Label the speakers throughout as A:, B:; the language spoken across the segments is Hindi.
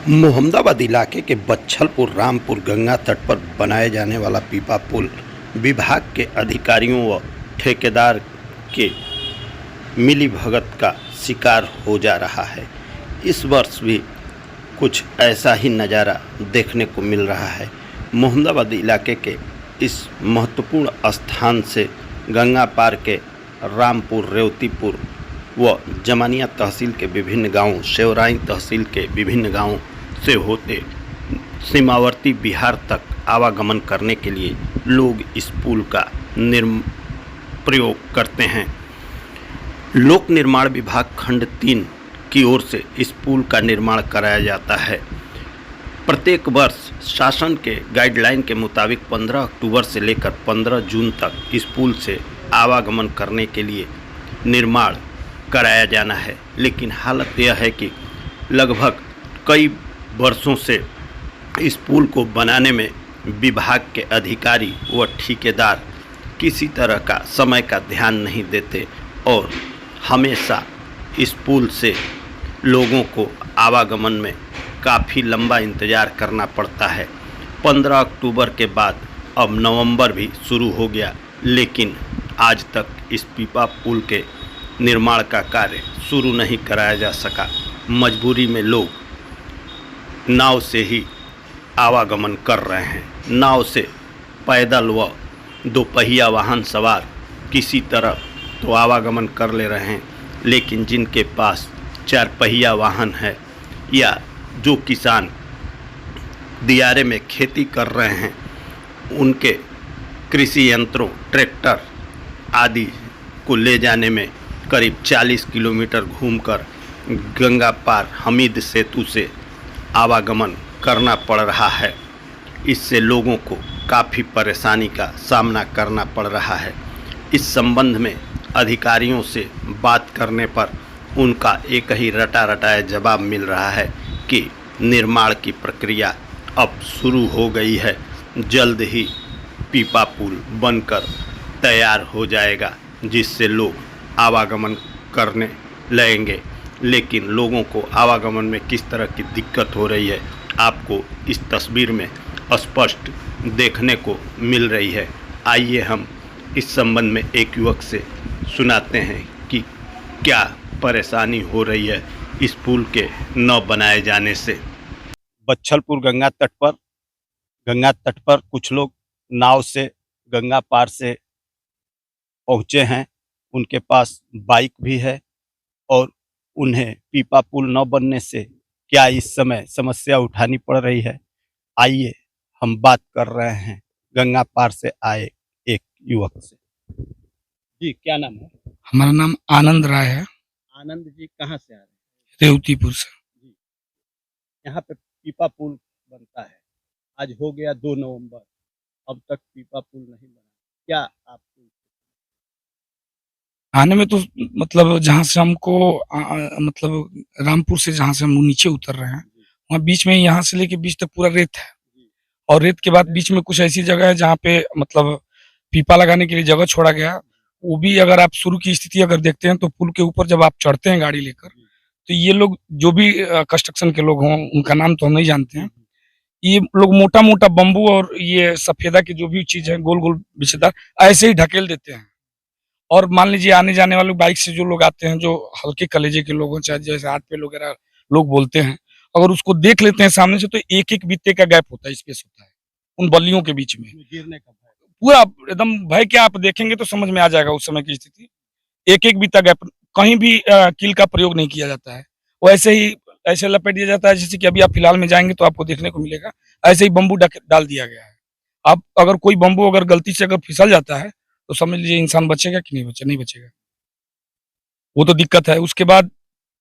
A: मोहम्मदाबाद इलाके के बच्छलपुर रामपुर गंगा तट पर बनाए जाने वाला पीपा पुल विभाग के अधिकारियों व ठेकेदार के मिलीभगत का शिकार हो जा रहा है। इस वर्ष भी कुछ ऐसा ही नज़ारा देखने को मिल रहा है। मोहम्मदाबाद इलाके के इस महत्वपूर्ण स्थान से गंगा पार के रामपुर, रेवतीपुर व जमानिया तहसील के विभिन्न गांवों, शेवराई तहसील के विभिन्न गांवों से होते सीमावर्ती बिहार तक आवागमन करने के लिए लोग इस पुल का प्रयोग करते हैं। लोक निर्माण विभाग खंड 3 की ओर से इस पुल का निर्माण कराया जाता है। प्रत्येक वर्ष शासन के गाइडलाइन के मुताबिक 15 अक्टूबर से लेकर 15 जून तक इस पुल से आवागमन करने के लिए निर्माण कराया जाना है। लेकिन हालत यह है कि लगभग कई वर्षों से इस पुल को बनाने में विभाग के अधिकारी व ठेकेदार किसी तरह का समय का ध्यान नहीं देते और हमेशा इस पुल से लोगों को आवागमन में काफ़ी लंबा इंतज़ार करना पड़ता है। 15 अक्टूबर के बाद अब नवंबर भी शुरू हो गया, लेकिन आज तक इस पीपा पुल के निर्माण का कार्य शुरू नहीं कराया जा सका। मजबूरी में लोग नाव से ही आवागमन कर रहे हैं। नाव से पैदल व दोपहिया वाहन सवार किसी तरह तो आवागमन कर ले रहे हैं, लेकिन जिनके पास 4 पहिया वाहन है या जो किसान दियारे में खेती कर रहे हैं, उनके कृषि यंत्रों, ट्रैक्टर आदि को ले जाने में करीब 40 किलोमीटर घूमकर गंगा पार हमीद सेतु से आवागमन करना पड़ रहा है। इससे लोगों को काफ़ी परेशानी का सामना करना पड़ रहा है। इस संबंध में अधिकारियों से बात करने पर उनका एक ही रटा रटाया जवाब मिल रहा है कि निर्माण की प्रक्रिया अब शुरू हो गई है, जल्द ही पीपा पुल बनकर तैयार हो जाएगा, जिससे लोग आवागमन करने लगेंगे। लेकिन लोगों को आवागमन में किस तरह की दिक्कत हो रही है, आपको इस तस्वीर में स्पष्ट देखने को मिल रही है। आइए हम इस संबंध में एक युवक से सुनाते हैं कि क्या परेशानी हो रही है इस पुल के न बनाए जाने से। बच्छलपुर गंगा तट पर कुछ लोग नाव से गंगा पार से पहुँचे हैं। उनके पास बाइक भी है और उन्हें पीपा पुल न बनने से क्या इस समय समस्या उठानी पड़ रही है। आइए हम बात कर रहे हैं गंगा पार से आए एक युवक से। जी, क्या नाम है?
B: हमारा नाम आनंद राय है।
A: आनंद जी, कहाँ से आ रहे हैं?
B: रेवतीपुर से।
A: जी, यहाँ पे पीपा पुल बनता है, आज हो गया 2 नवंबर, अब तक पीपा पुल नहीं बना। क्या आपको
B: आने में तो मतलब जहाँ से हमको मतलब रामपुर से जहाँ से हम नीचे उतर रहे हैं, वहाँ बीच में यहाँ से लेके बीच तक पूरा रेत है, और रेत के बाद बीच में कुछ ऐसी जगह है जहाँ पे मतलब पीपा लगाने के लिए जगह छोड़ा गया। वो भी अगर आप शुरू की स्थिति अगर देखते हैं तो पुल के ऊपर जब आप चढ़ते हैं गाड़ी लेकर, तो ये लोग जो भी कंस्ट्रक्शन के लोग हों, उनका नाम तो हम नहीं जानते हैं, ये लोग मोटा मोटा बम्बू और ये सफेदा की जो भी चीज है गोल गोल बिछेदार ऐसे ही ढकेल देते हैं। और मान लीजिए आने जाने वाले बाइक से जो लोग आते हैं, जो हल्के कलेजे के लोग हों, चाहे जैसे हाथ पे वगैरह लोग बोलते हैं, अगर उसको देख लेते हैं सामने से तो एक एक बीते का गैप होता है, स्पेस होता है उन बल्लियों के बीच में।
A: गिरने का भय?
B: पूरा एकदम भय क्या, आप देखेंगे तो समझ में आ जाएगा उस समय की स्थिति। एक एक बीता गैप, कहीं भी कील का प्रयोग नहीं किया जाता है, वो ऐसे ही ऐसे लपेट दिया जाता है जैसे कि अभी आप फिलहाल में जाएंगे तो आपको देखने को मिलेगा, ऐसे ही बम्बू डाल दिया गया है। अब अगर कोई बम्बू अगर गलती से अगर फिसल जाता है तो समझ लीजिए इंसान बचेगा कि नहीं बचेगा, वो तो दिक्कत है। उसके बाद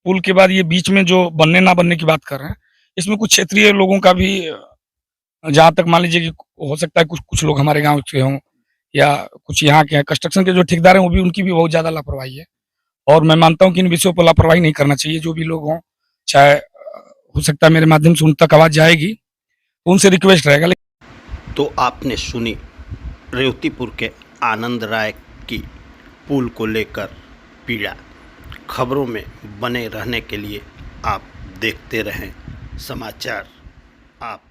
B: पुल के बाद ये बीच में जो बनने ना बनने की बात कर रहे हैं, इसमें कुछ क्षेत्रीय लोगों का भी जहाँ तक मान लीजिए कि हो सकता है कुछ लोग हमारे गांव से हों या कुछ यहाँ के कंस्ट्रक्शन के जो ठेकेदार हैं, वो भी उनकी भी बहुत ज्यादा लापरवाही है। और मैं मानता हूँ कि इन विषयों पर लापरवाही नहीं करना चाहिए। जो भी लोग हों, चाहे हो सकता है मेरे माध्यम से उन तक आवाज जाएगी, तो उनसे रिक्वेस्ट रहेगा।
A: तो आपने सुनी रेवतीपुर के आनंद राय की पुल को लेकर पीड़ा। खबरों में बने रहने के लिए आप देखते रहें समाचार आप